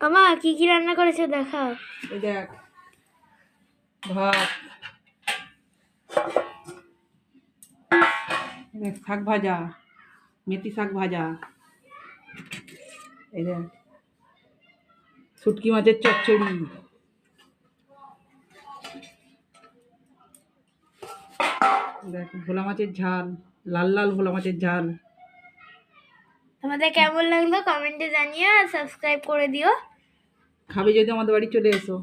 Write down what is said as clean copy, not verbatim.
মামা কি কি রান্না করেছো দেখাও। এই দেখ, ভাত, দেখ শাক ভাজা, মেথি শাক ভাজা, এই দেখ শুটকি মাছের চচ্চড়ি, দেখ ভোলা মাছের ঝাল, লাল লাল ভোলা মাছের ঝাল। তোমাদের কেমন লাগলো কমেন্টে জানিও আর সাবস্ক্রাইব করে দিও। খাবে যদি আমাদের বাড়ি চলে এসো।